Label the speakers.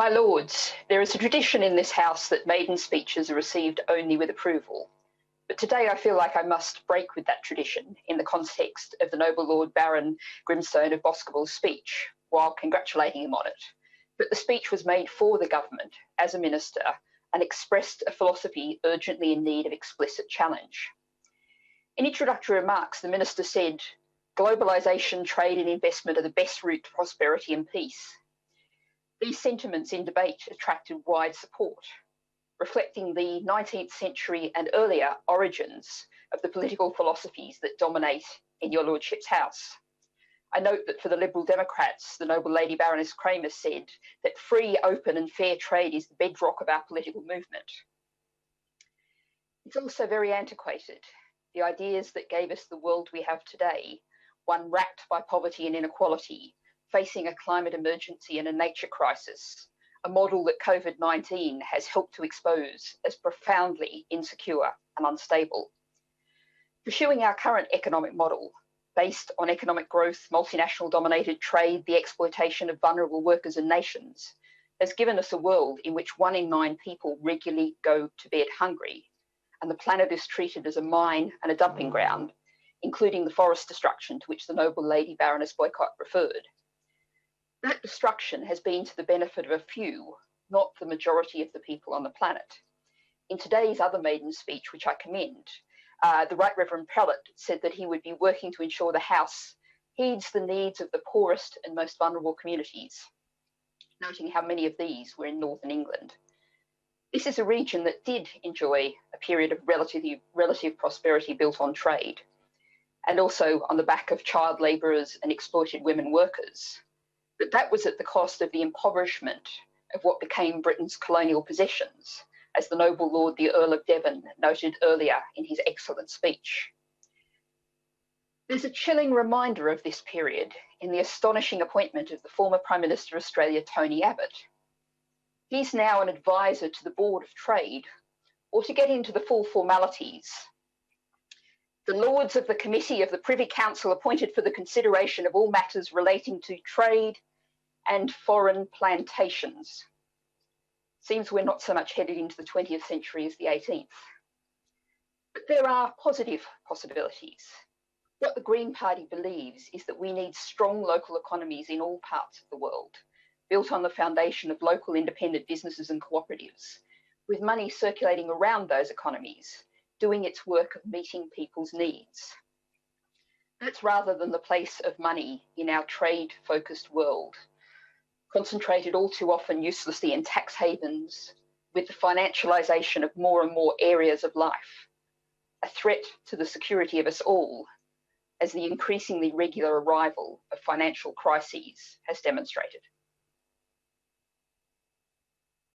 Speaker 1: My lords, there is a tradition in this house that maiden speeches are received only with approval. But today I feel like I must break with that tradition in the context of the noble Lord Baron Grimstone of Boscobel's speech, while congratulating him on it. But the speech was made for the government, as a minister, and expressed a philosophy urgently in need of explicit challenge. In introductory remarks, the minister said, "Globalisation, trade and investment are the best route to prosperity and peace." These sentiments in debate attracted wide support, reflecting the 19th century and earlier origins of the political philosophies that dominate in your lordship's house. I note that for the Liberal Democrats, the noble Lady Baroness Kramer said that free, open and fair trade is the bedrock of our political movement. It's also very antiquated. The ideas that gave us the world we have today, one racked by poverty and inequality, facing a climate emergency and a nature crisis, a model that COVID-19 has helped to expose as profoundly insecure and unstable. Pursuing our current economic model, based on economic growth, multinational dominated trade, the exploitation of vulnerable workers and nations, has given us a world in which 1 in 9 people regularly go to bed hungry, and the planet is treated as a mine and a dumping ground, including the forest destruction to which the noble Lady Baroness Boycott referred. That destruction has been to the benefit of a few, not the majority of the people on the planet. In today's other maiden speech, which I commend, the Right Reverend Prelate said that he would be working to ensure the House heeds the needs of the poorest and most vulnerable communities, noting how many of these were in northern England. This is a region that did enjoy a period of relative prosperity built on trade, and also on the back of child labourers and exploited women workers. But that was at the cost of the impoverishment of what became Britain's colonial possessions, as the noble Lord the Earl of Devon noted earlier in his excellent speech. There's a chilling reminder of this period in the astonishing appointment of the former Prime Minister of Australia, Tony Abbott. He's now an advisor to the Board of Trade, or to get into the full formalities, the Lords of the Committee of the Privy Council appointed for the consideration of all matters relating to trade and foreign plantations. Seems we're not so much headed into the 20th century as the 18th. But there are positive possibilities. What the Green Party believes is that we need strong local economies in all parts of the world, built on the foundation of local independent businesses and cooperatives, with money circulating around those economies, doing its work of meeting people's needs. That's rather than the place of money in our trade-focused world, concentrated all too often uselessly in tax havens, with the financialisation of more and more areas of life, a threat to the security of us all, as the increasingly regular arrival of financial crises has demonstrated.